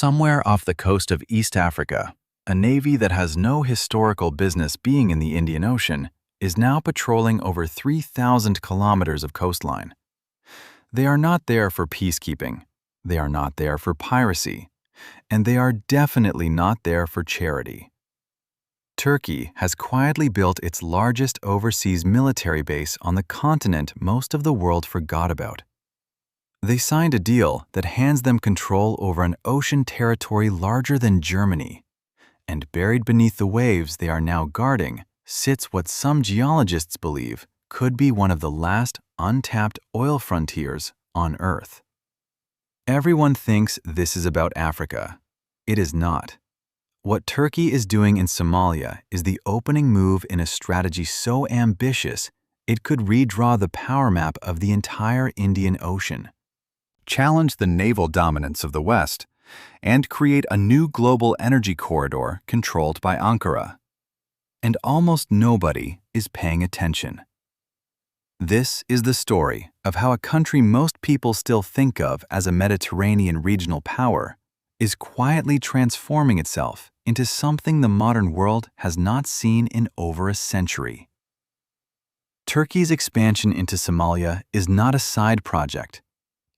Somewhere off the coast of East Africa, a navy that has no historical business being in the Indian Ocean is now patrolling over 3,000 kilometers of coastline. They are not there for peacekeeping, they are not there for piracy, and they are definitely not there for charity. Turkey has quietly built its largest overseas military base on the continent most of the world forgot about. They signed a deal that hands them control over an ocean territory larger than Germany. And buried beneath the waves they are now guarding sits what some geologists believe could be one of the last untapped oil frontiers on Earth. Everyone thinks this is about Africa. It is not. What Turkey is doing in Somalia is the opening move in a strategy so ambitious it could redraw the power map of the entire Indian Ocean, challenge the naval dominance of the West, and create a new global energy corridor controlled by Ankara. And almost nobody is paying attention. This is the story of how a country most people still think of as a Mediterranean regional power is quietly transforming itself into something the modern world has not seen in over a century. Turkey's expansion into Somalia is not a side project.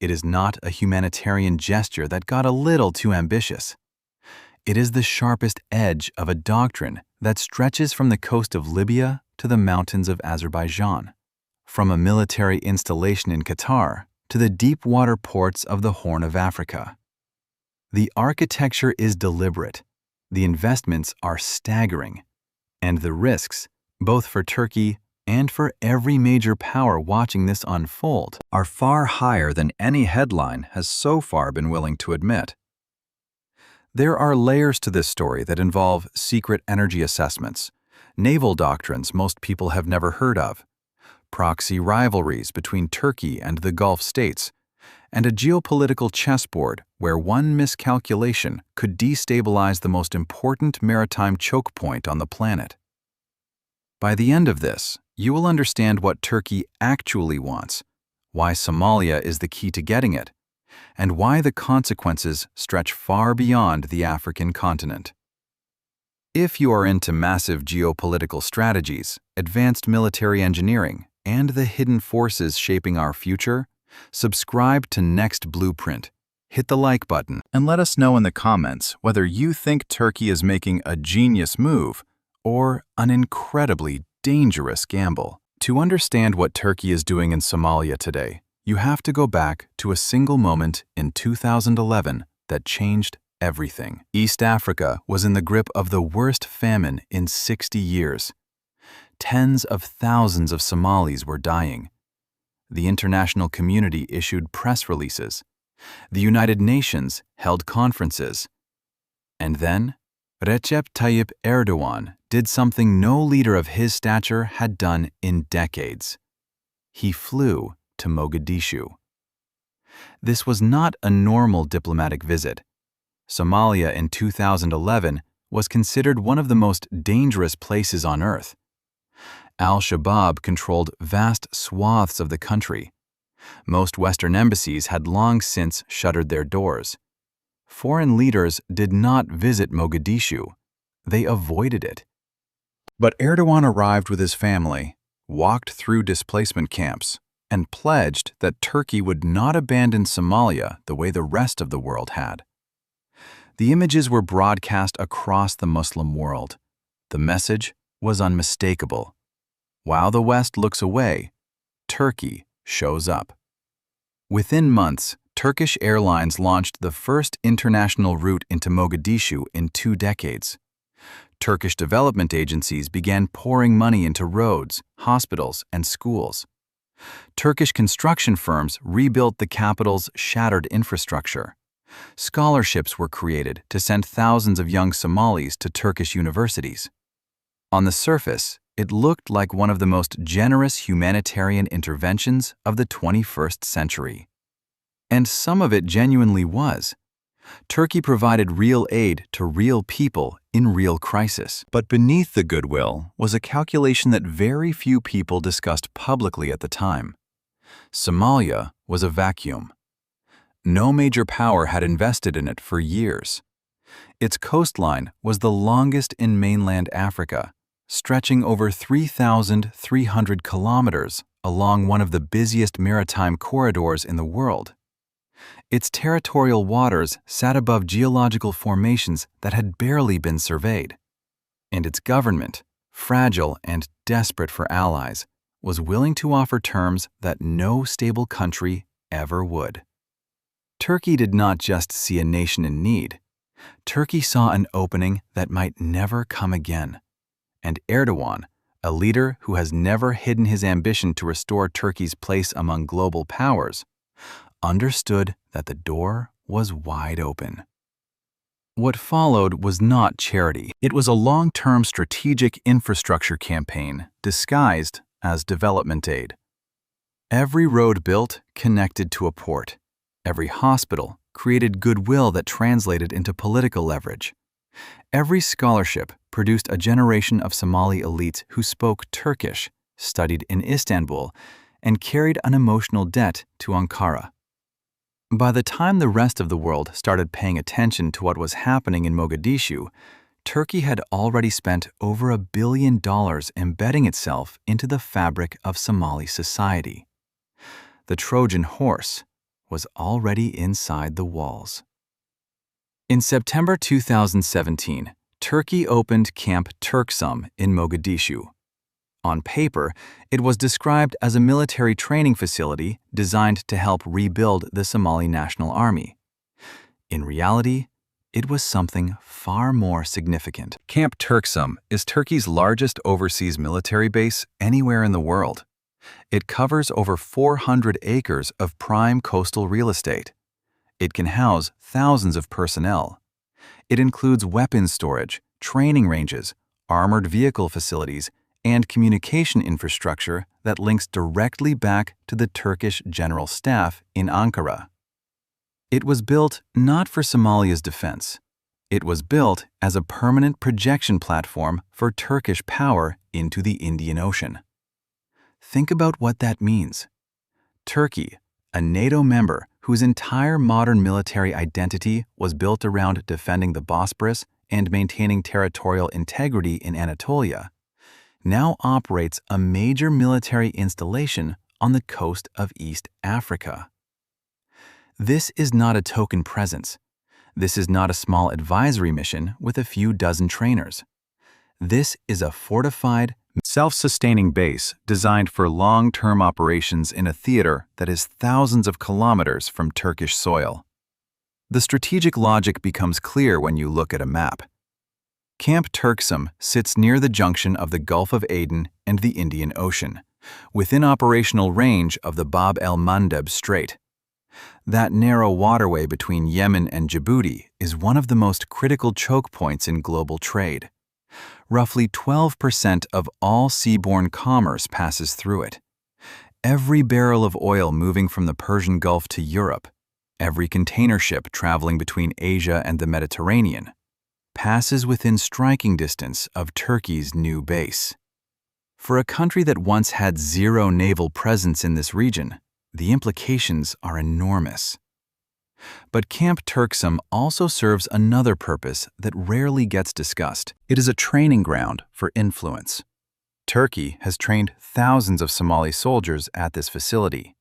It is not a humanitarian gesture that got a little too ambitious. It is the sharpest edge of a doctrine that stretches from the coast of Libya to the mountains of Azerbaijan, from a military installation in Qatar to the deep water ports of the Horn of Africa. The architecture is deliberate, the investments are staggering, and the risks, both for Turkey and for every major power watching this unfold, are far higher than any headline has so far been willing to admit. There are layers to this story that involve secret energy assessments, naval doctrines most people have never heard of, proxy rivalries between Turkey and the Gulf states, and a geopolitical chessboard where one miscalculation could destabilize the most important maritime choke point on the planet. By the end of this, you will understand what Turkey actually wants, why Somalia is the key to getting it, and why the consequences stretch far beyond the African continent. If you are into massive geopolitical strategies, advanced military engineering, and the hidden forces shaping our future, subscribe to NextBlueprint, hit the like button, and let us know in the comments whether you think Turkey is making a genius move or an incredibly dangerous gamble. To understand what Turkey is doing in Somalia today, you have to go back to a single moment in 2011 that changed everything. East Africa was in the grip of the worst famine in 60 years. Tens of thousands of Somalis were dying. The international community issued press releases. The United Nations held conferences. And then, Recep Tayyip Erdogan did something no leader of his stature had done in decades. He flew to Mogadishu. This was not a normal diplomatic visit. Somalia in 2011 was considered one of the most dangerous places on earth. Al-Shabaab controlled vast swaths of the country. Most Western embassies had long since shuttered their doors. Foreign leaders did not visit Mogadishu. They avoided it. But Erdogan arrived with his family, walked through displacement camps, and pledged that Turkey would not abandon Somalia the way the rest of the world had. The images were broadcast across the Muslim world. The message was unmistakable. While the West looks away, Turkey shows up. Within months, Turkish Airlines launched the first international route into Mogadishu in 2 decades. Turkish development agencies began pouring money into roads, hospitals, and schools. Turkish construction firms rebuilt the capital's shattered infrastructure. Scholarships were created to send thousands of young Somalis to Turkish universities. On the surface, it looked like one of the most generous humanitarian interventions of the 21st century. And some of it genuinely was. Turkey provided real aid to real people in real crisis. But beneath the goodwill was a calculation that very few people discussed publicly at the time. Somalia was a vacuum. No major power had invested in it for years. Its coastline was the longest in mainland Africa, stretching over 3,300 kilometers along one of the busiest maritime corridors in the world. Its territorial waters sat above geological formations that had barely been surveyed. And its government, fragile and desperate for allies, was willing to offer terms that no stable country ever would. Turkey did not just see a nation in need. Turkey saw an opening that might never come again. And Erdogan, a leader who has never hidden his ambition to restore Turkey's place among global powers, understood that the door was wide open. What followed was not charity. It was a long-term strategic infrastructure campaign disguised as development aid. Every road built connected to a port. Every hospital created goodwill that translated into political leverage. Every scholarship produced a generation of Somali elites who spoke Turkish, studied in Istanbul, and carried an emotional debt to Ankara. By the time the rest of the world started paying attention to what was happening in Mogadishu, Turkey had already spent over $1 billion embedding itself into the fabric of Somali society. The Trojan horse was already inside the walls. In September 2017, Turkey opened Camp Turksum in Mogadishu. On paper, it was described as a military training facility designed to help rebuild the Somali National Army. In reality, it was something far more significant. Camp Turksum is Turkey's largest overseas military base anywhere in the world. It covers over 400 acres of prime coastal real estate. It can house thousands of personnel. It includes weapons storage, training ranges, armored vehicle facilities, and communication infrastructure that links directly back to the Turkish General Staff in Ankara. It was built not for Somalia's defense. It was built as a permanent projection platform for Turkish power into the Indian Ocean. Think about what that means. Turkey, a NATO member whose entire modern military identity was built around defending the Bosporus and maintaining territorial integrity in Anatolia, now operates a major military installation on the coast of East Africa. This is not a token presence. This is not a small advisory mission with a few dozen trainers. This is a fortified, self-sustaining base designed for long-term operations in a theater that is thousands of kilometers from Turkish soil. The strategic logic becomes clear when you look at a map. Camp Turksum sits near the junction of the Gulf of Aden and the Indian Ocean, within operational range of the Bab el-Mandeb Strait. That narrow waterway between Yemen and Djibouti is one of the most critical choke points in global trade. Roughly 12% of all seaborne commerce passes through it. Every barrel of oil moving from the Persian Gulf to Europe, every container ship traveling between Asia and the Mediterranean, passes within striking distance of Turkey's new base. For a country that once had zero naval presence in this region, the implications are enormous. But Camp Turksum also serves another purpose that rarely gets discussed. It is a training ground for influence. Turkey has trained thousands of Somali soldiers at this facility.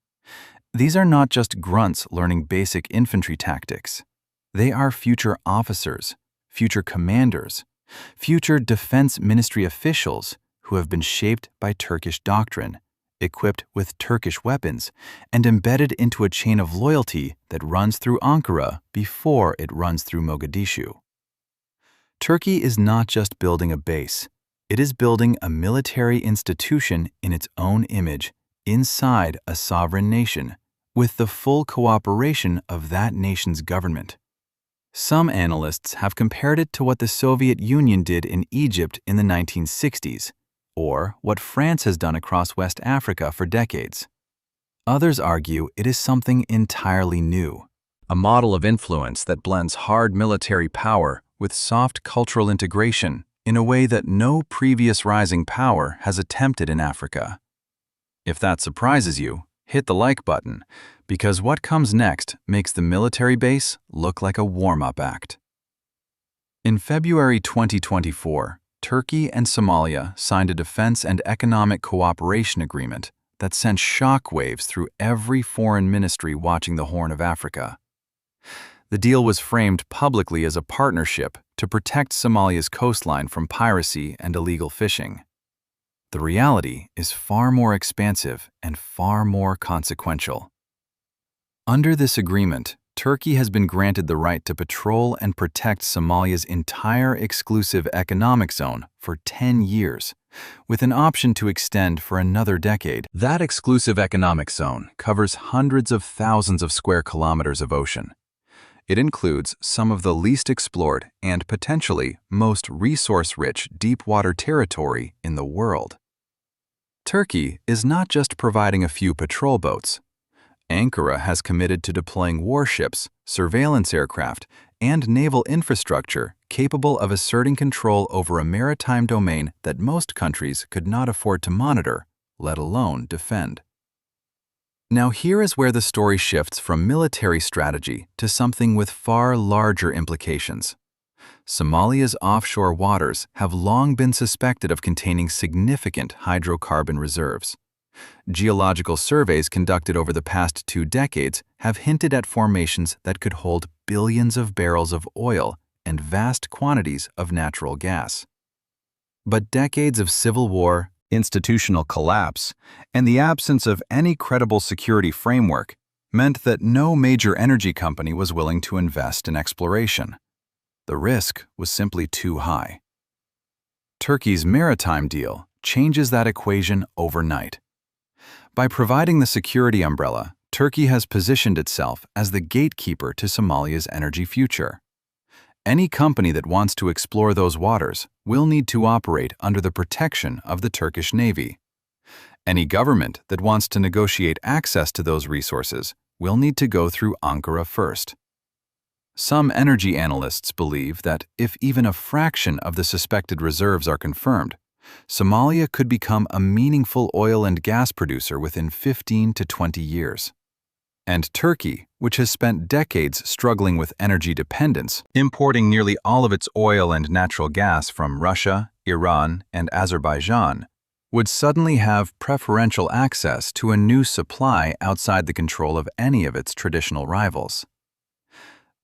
These are not just grunts learning basic infantry tactics. They are future officers, future commanders, future defense ministry officials who have been shaped by Turkish doctrine, equipped with Turkish weapons, and embedded into a chain of loyalty that runs through Ankara before it runs through Mogadishu. Turkey is not just building a base. It is building a military institution in its own image, inside a sovereign nation, with the full cooperation of that nation's government. Some analysts have compared it to what the Soviet Union did in Egypt in the 1960s, or what France has done across West Africa for decades. Others argue it is something entirely new, a model of influence that blends hard military power with soft cultural integration in a way that no previous rising power has attempted in Africa. If that surprises you, hit the like button, because what comes next makes the military base look like a warm-up act. In February 2024, Turkey and Somalia signed a defense and economic cooperation agreement that sent shockwaves through every foreign ministry watching the Horn of Africa. The deal was framed publicly as a partnership to protect Somalia's coastline from piracy and illegal fishing. The reality is far more expansive and far more consequential. Under this agreement, Turkey has been granted the right to patrol and protect Somalia's entire exclusive economic zone for 10 years, with an option to extend for another decade. That exclusive economic zone covers hundreds of thousands of square kilometers of ocean. It includes some of the least explored and potentially most resource-rich deep-water territory in the world. Turkey is not just providing a few patrol boats. Ankara has committed to deploying warships, surveillance aircraft, and naval infrastructure capable of asserting control over a maritime domain that most countries could not afford to monitor, let alone defend. Now here is where the story shifts from military strategy to something with far larger implications. Somalia's offshore waters have long been suspected of containing significant hydrocarbon reserves. Geological surveys conducted over the past 2 decades have hinted at formations that could hold billions of barrels of oil and vast quantities of natural gas. But decades of civil war, institutional collapse, and the absence of any credible security framework meant that no major energy company was willing to invest in exploration. The risk was simply too high. Turkey's Maritime deal changes that equation overnight. By providing the security umbrella, Turkey has positioned itself as the gatekeeper to Somalia's energy future. Any company that wants to explore those waters will need to operate under the protection of the Turkish Navy. Any government that wants to negotiate access to those resources will need to go through Ankara first. Some energy analysts believe that if even a fraction of the suspected reserves are confirmed, Somalia could become a meaningful oil and gas producer within 15 to 20 years. And Turkey, which has spent decades struggling with energy dependence, importing nearly all of its oil and natural gas from Russia, Iran, and Azerbaijan, would suddenly have preferential access to a new supply outside the control of any of its traditional rivals.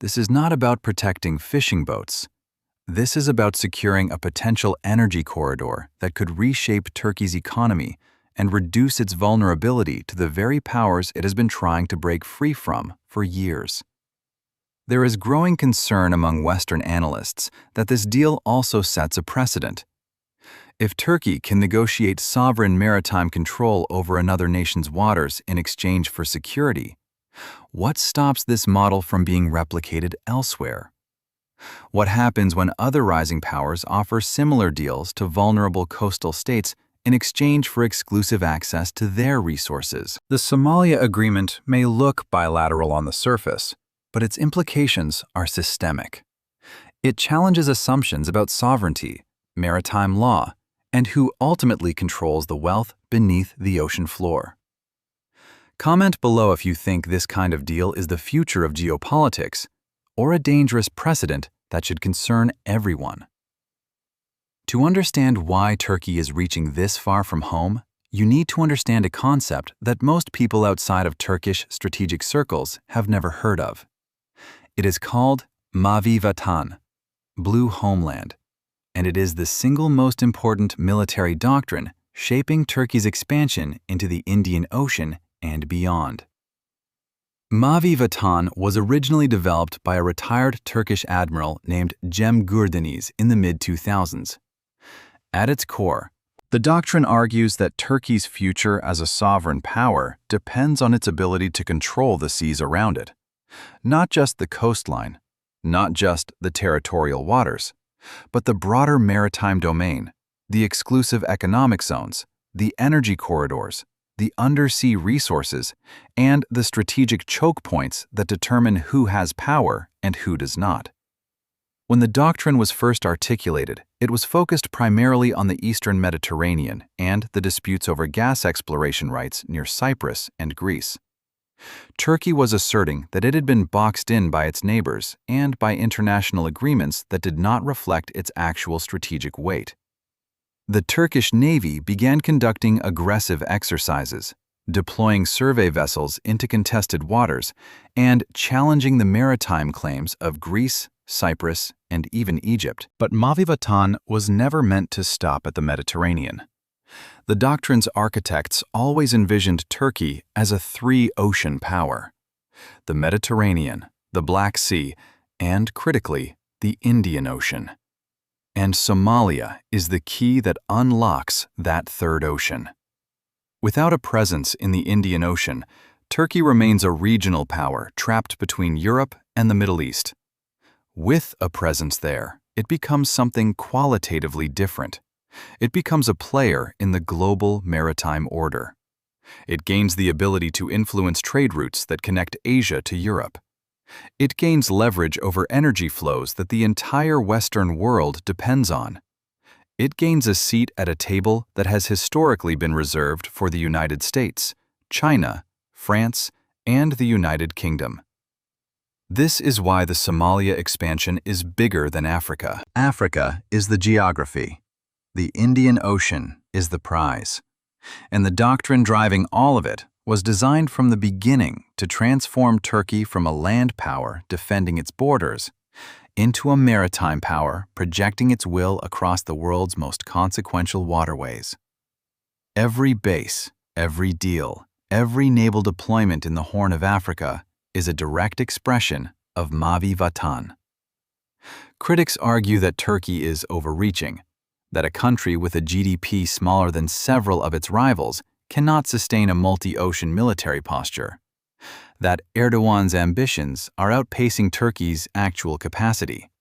This is not about protecting fishing boats. This is about securing a potential energy corridor that could reshape Turkey's economy and reduce its vulnerability to the very powers it has been trying to break free from for years. There is growing concern among Western analysts that this deal also sets a precedent. If Turkey can negotiate sovereign maritime control over another nation's waters in exchange for security, what stops this model from being replicated elsewhere? What happens when other rising powers offer similar deals to vulnerable coastal states in exchange for exclusive access to their resources? The Somalia agreement may look bilateral on the surface, but its implications are systemic. It challenges assumptions about sovereignty, maritime law, and who ultimately controls the wealth beneath the ocean floor. Comment below if you think this kind of deal is the future of geopolitics or a dangerous precedent that should concern everyone. To understand why Turkey is reaching this far from home, you need to understand a concept that most people outside of Turkish strategic circles have never heard of. It is called Mavi Vatan, Blue Homeland, and it is the single most important military doctrine shaping Turkey's expansion into the Indian Ocean and beyond. Mavi Vatan was originally developed by a retired Turkish admiral named Cem Gurdeniz in the mid-2000s. At its core, the doctrine argues that Turkey's future as a sovereign power depends on its ability to control the seas around it. Not just the coastline, not just the territorial waters, but the broader maritime domain, the exclusive economic zones, the energy corridors, the undersea resources, and the strategic choke points that determine who has power and who does not. When the doctrine was first articulated, it was focused primarily on the eastern Mediterranean and the disputes over gas exploration rights near Cyprus and Greece. Turkey was asserting that it had been boxed in by its neighbors and by international agreements that did not reflect its actual strategic weight. The Turkish Navy began conducting aggressive exercises, deploying survey vessels into contested waters, and challenging the maritime claims of Greece, Cyprus, and even Egypt. But Mavi Vatan was never meant to stop at the Mediterranean. The doctrine's architects always envisioned Turkey as a three-ocean power: the Mediterranean, the Black Sea, and, critically, the Indian Ocean. And Somalia is the key that unlocks that third ocean. Without a presence in the Indian Ocean, Turkey remains a regional power trapped between Europe and the Middle East. With a presence there, it becomes something qualitatively different. It becomes a player in the global maritime order. It gains the ability to influence trade routes that connect Asia to Europe. It gains leverage over energy flows that the entire Western world depends on. It gains a seat at a table that has historically been reserved for the United States, China, France, and the United Kingdom. This is why the Somalia expansion is bigger than Africa. Africa is the geography. The Indian Ocean is the prize. And the doctrine driving all of it was designed from the beginning to transform Turkey from a land power defending its borders into a maritime power projecting its will across the world's most consequential waterways. Every base, every deal, every naval deployment in the Horn of Africa is a direct expression of Mavi Vatan. Critics argue that Turkey is overreaching, that a country with a GDP smaller than several of its rivals cannot sustain a multi-ocean military posture, that Erdogan's ambitions are outpacing Turkey's actual capacity.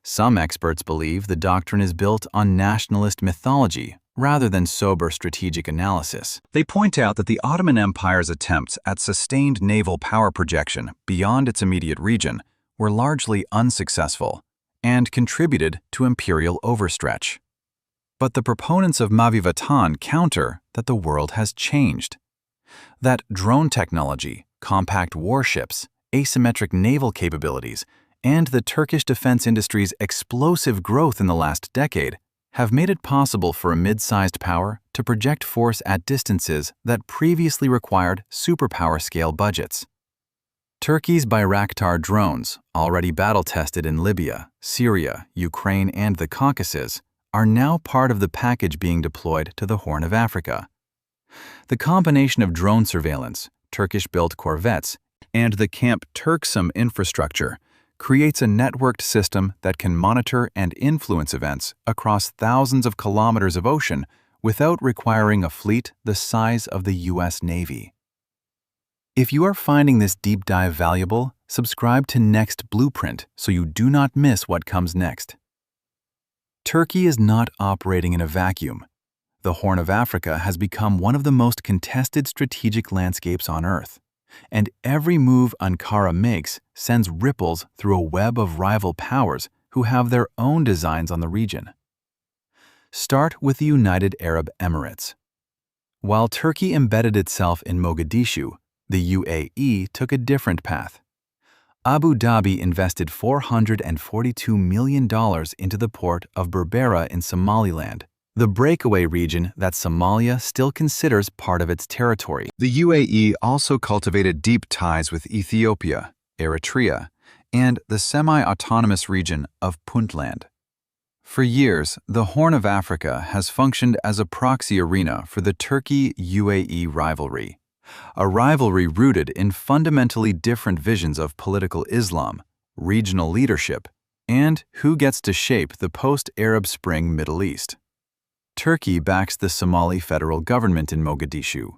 Some experts believe the doctrine is built on nationalist mythology rather than sober strategic analysis. They point out that the Ottoman Empire's attempts at sustained naval power projection beyond its immediate region were largely unsuccessful and contributed to imperial overstretch. But the proponents of Mavi Vatan counter that the world has changed, that drone technology, compact warships, asymmetric naval capabilities, and the Turkish defense industry's explosive growth in the last decade have made it possible for a mid-sized power to project force at distances that previously required superpower-scale budgets. Turkey's Bayraktar drones, already battle-tested in Libya, Syria, Ukraine, and the Caucasus, are now part of the package being deployed to the Horn of Africa. The combination of drone surveillance, Turkish-built corvettes, and the Camp Turksum infrastructure creates a networked system that can monitor and influence events across thousands of kilometers of ocean without requiring a fleet the size of the U.S. Navy. If you are finding this deep dive valuable, subscribe to NextBlueprint so you do not miss what comes next. Turkey is not operating in a vacuum. The Horn of Africa has become one of the most contested strategic landscapes on Earth, and every move Ankara makes sends ripples through a web of rival powers who have their own designs on the region. Start with the United Arab Emirates. While Turkey embedded itself in Mogadishu, the UAE took a different path. Abu Dhabi invested $442 million into the port of Berbera in Somaliland, the breakaway region that Somalia still considers part of its territory. The UAE also cultivated deep ties with Ethiopia, Eritrea, and the semi-autonomous region of Puntland. For years, the Horn of Africa has functioned as a proxy arena for the Turkey-UAE rivalry, a rivalry rooted in fundamentally different visions of political Islam, regional leadership, and who gets to shape the post-Arab Spring Middle East. Turkey backs the Somali federal government in Mogadishu.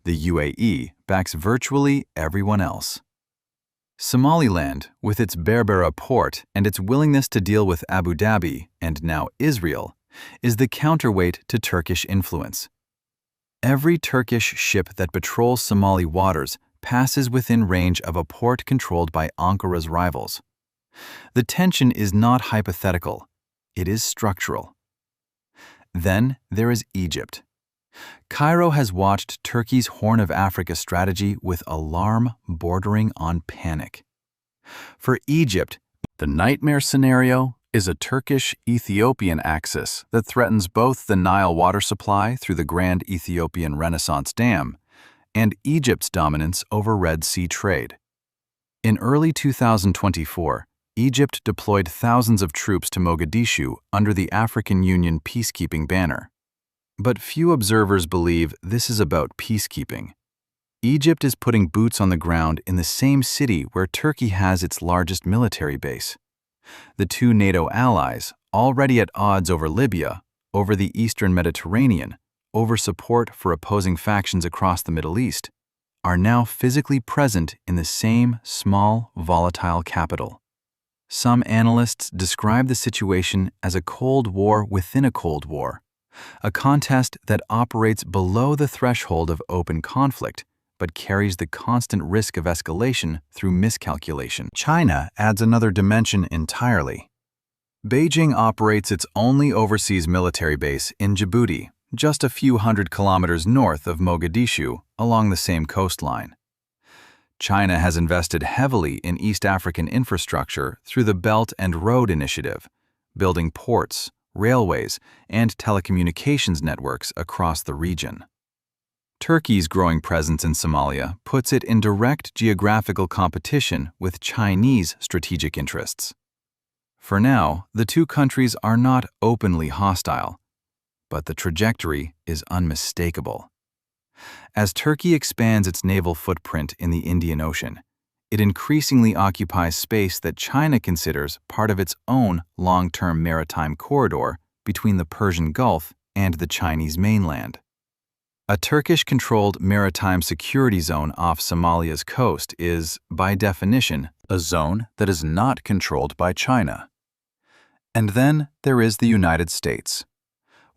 The UAE backs virtually everyone else. Somaliland, with its Berbera port and its willingness to deal with Abu Dhabi and now Israel, is the counterweight to Turkish influence. Every Turkish ship that patrols Somali waters passes within range of a port controlled by Ankara's rivals. The tension is not hypothetical, it is structural. Then there is Egypt. Cairo has watched Turkey's Horn of Africa strategy with alarm bordering on panic. For Egypt, the nightmare scenario is a Turkish-Ethiopian axis that threatens both the Nile water supply through the Grand Ethiopian Renaissance Dam and Egypt's dominance over Red Sea trade. In early 2024, Egypt deployed thousands of troops to Mogadishu under the African Union peacekeeping banner. But few observers believe this is about peacekeeping. Egypt is putting boots on the ground in the same city where Turkey has its largest military base. The two NATO allies, already at odds over Libya, over the Eastern Mediterranean, over support for opposing factions across the Middle East, are now physically present in the same small, volatile capital. Some analysts describe the situation as a Cold War within a Cold War, a contest that operates below the threshold of open conflict, but carries the constant risk of escalation through miscalculation. China adds another dimension entirely. Beijing operates its only overseas military base in Djibouti, just a few hundred kilometers north of Mogadishu, along the same coastline. China has invested heavily in East African infrastructure through the Belt and Road Initiative, building ports, railways, and telecommunications networks across the region. Turkey's growing presence in Somalia puts it in direct geographical competition with Chinese strategic interests. For now, the two countries are not openly hostile, but the trajectory is unmistakable. As Turkey expands its naval footprint in the Indian Ocean, it increasingly occupies space that China considers part of its own long-term maritime corridor between the Persian Gulf and the Chinese mainland. A Turkish-controlled maritime security zone off Somalia's coast is, by definition, a zone that is not controlled by China. And then there is the United States.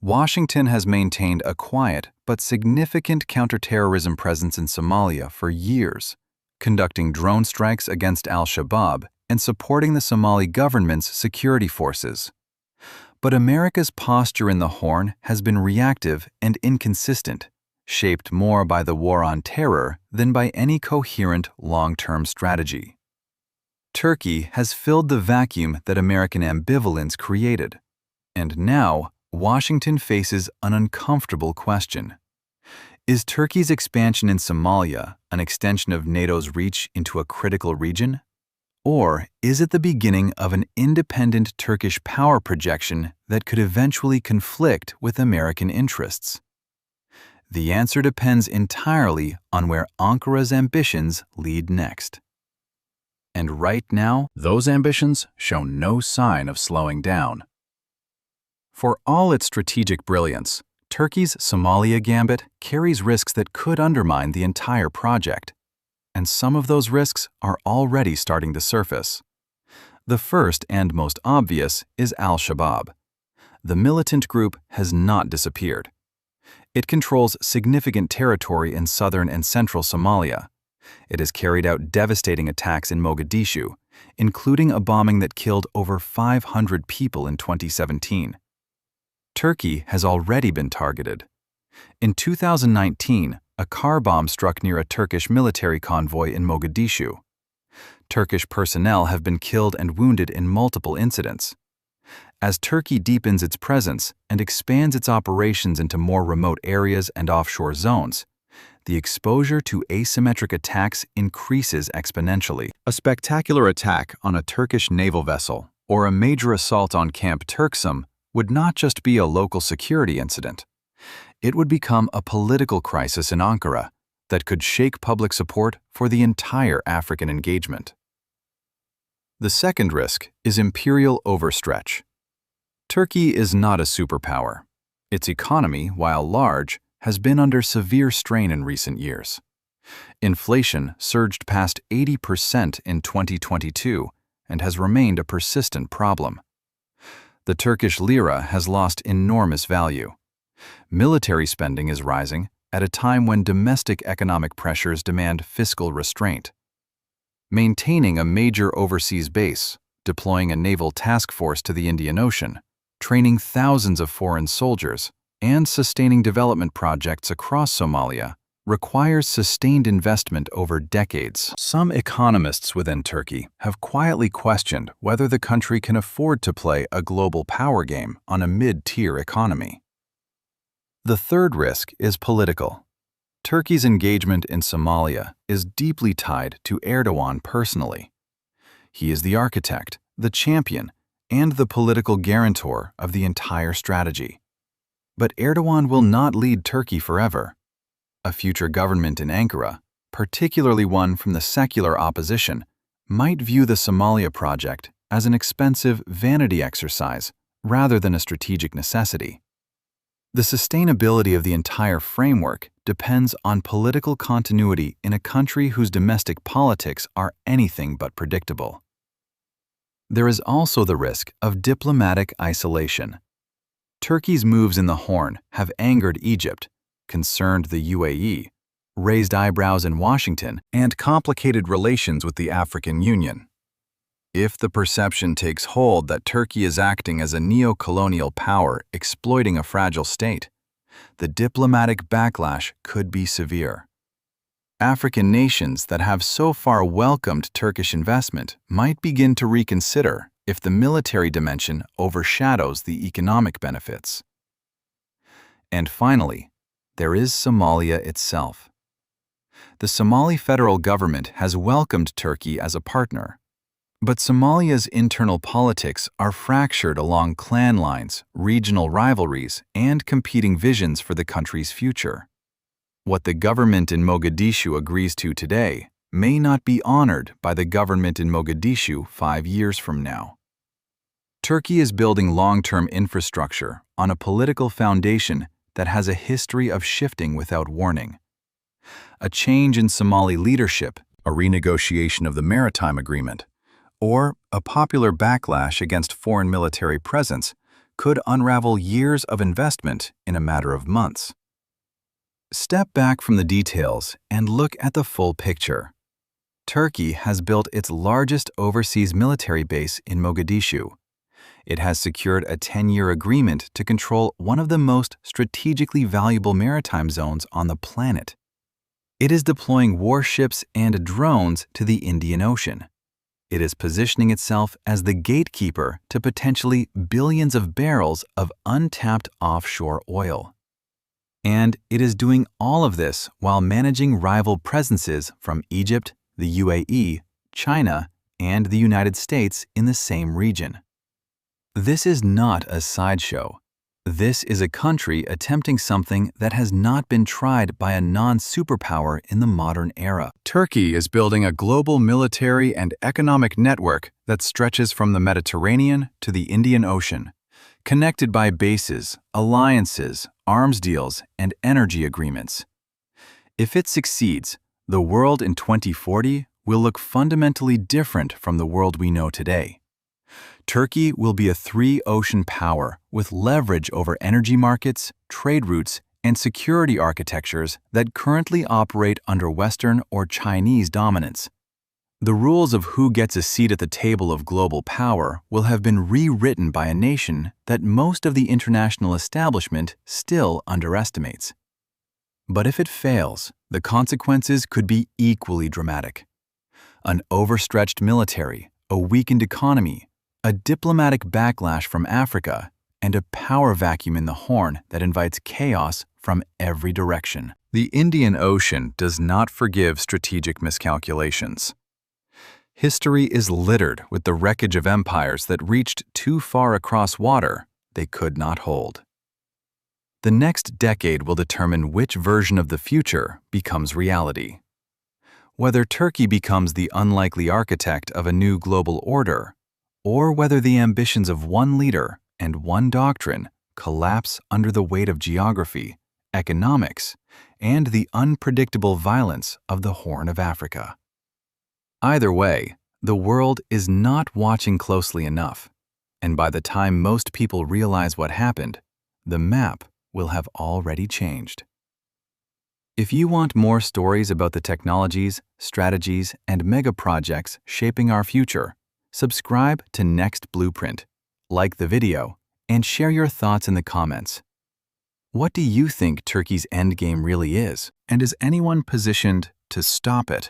Washington has maintained a quiet but significant counterterrorism presence in Somalia for years, conducting drone strikes against al-Shabaab and supporting the Somali government's security forces. But America's posture in the Horn has been reactive and inconsistent, shaped more by the war on terror than by any coherent long-term strategy. Turkey has filled the vacuum that American ambivalence created, and now Washington faces an uncomfortable question. Is Turkey's expansion in Somalia an extension of NATO's reach into a critical region? Or is it the beginning of an independent Turkish power projection that could eventually conflict with American interests? The answer depends entirely on where Ankara's ambitions lead next. And right now, those ambitions show no sign of slowing down. For all its strategic brilliance, Turkey's Somalia gambit carries risks that could undermine the entire project. And some of those risks are already starting to surface. The first and most obvious is al-Shabaab. The militant group has not disappeared. It controls significant territory in southern and central Somalia. It has carried out devastating attacks in Mogadishu, including a bombing that killed over 500 people in 2017. Turkey has already been targeted. In 2019, a car bomb struck near a Turkish military convoy in Mogadishu. Turkish personnel have been killed and wounded in multiple incidents. As Turkey deepens its presence and expands its operations into more remote areas and offshore zones, the exposure to asymmetric attacks increases exponentially. A spectacular attack on a Turkish naval vessel or a major assault on Camp Turksum would not just be a local security incident. It would become a political crisis in Ankara that could shake public support for the entire African engagement. The second risk is imperial overstretch. Turkey is not a superpower. Its economy, while large, has been under severe strain in recent years. Inflation surged past 80% in 2022 and has remained a persistent problem. The Turkish lira has lost enormous value. Military spending is rising at a time when domestic economic pressures demand fiscal restraint. Maintaining a major overseas base, deploying a naval task force to the Indian Ocean, training thousands of foreign soldiers, and sustaining development projects across Somalia requires sustained investment over decades. Some economists within Turkey have quietly questioned whether the country can afford to play a global power game on a mid-tier economy. The third risk is political. Turkey's engagement in Somalia is deeply tied to Erdogan personally. He is the architect, the champion, and the political guarantor of the entire strategy. But Erdogan will not lead Turkey forever. A future government in Ankara, particularly one from the secular opposition, might view the Somalia project as an expensive vanity exercise rather than a strategic necessity. The sustainability of the entire framework depends on political continuity in a country whose domestic politics are anything but predictable. There is also the risk of diplomatic isolation. Turkey's moves in the Horn have angered Egypt, concerned the UAE, raised eyebrows in Washington, and complicated relations with the African Union. If the perception takes hold that Turkey is acting as a neo-colonial power exploiting a fragile state, the diplomatic backlash could be severe. African nations that have so far welcomed Turkish investment might begin to reconsider if the military dimension overshadows the economic benefits. And finally, there is Somalia itself. The Somali federal government has welcomed Turkey as a partner. But Somalia's internal politics are fractured along clan lines, regional rivalries, and competing visions for the country's future. What the government in Mogadishu agrees to today may not be honored by the government in Mogadishu 5 years from now. Turkey is building long-term infrastructure on a political foundation that has a history of shifting without warning. A change in Somali leadership, a renegotiation of the Maritime agreement, or a popular backlash against foreign military presence could unravel years of investment in a matter of months. Step back from the details and look at the full picture. Turkey has built its largest overseas military base in Mogadishu. It has secured a 10-year agreement to control one of the most strategically valuable maritime zones on the planet. It is deploying warships and drones to the Indian Ocean. It is positioning itself as the gatekeeper to potentially billions of barrels of untapped offshore oil. And it is doing all of this while managing rival presences from Egypt, the UAE, China, and the United States in the same region. This is not a sideshow. This is a country attempting something that has not been tried by a non-superpower in the modern era. Turkey is building a global military and economic network that stretches from the Mediterranean to the Indian Ocean, connected by bases, alliances, arms deals, and energy agreements. If it succeeds, the world in 2040 will look fundamentally different from the world we know today. Turkey will be a three-ocean power with leverage over energy markets, trade routes, and security architectures that currently operate under Western or Chinese dominance. The rules of who gets a seat at the table of global power will have been rewritten by a nation that most of the international establishment still underestimates. But if it fails, the consequences could be equally dramatic. An overstretched military, a weakened economy, a diplomatic backlash from Africa, and a power vacuum in the Horn that invites chaos from every direction. The Indian Ocean does not forgive strategic miscalculations. History is littered with the wreckage of empires that reached too far across water they could not hold. The next decade will determine which version of the future becomes reality. Whether Turkey becomes the unlikely architect of a new global order, or whether the ambitions of one leader and one doctrine collapse under the weight of geography, economics, and the unpredictable violence of the Horn of Africa. Either way, the world is not watching closely enough, and by the time most people realize what happened, the map will have already changed. If you want more stories about the technologies, strategies, and mega projects shaping our future, Subscribe to NextBlueprint, like the video, and share your thoughts in the comments. What do you think Turkey's endgame really is, and is anyone positioned to stop it?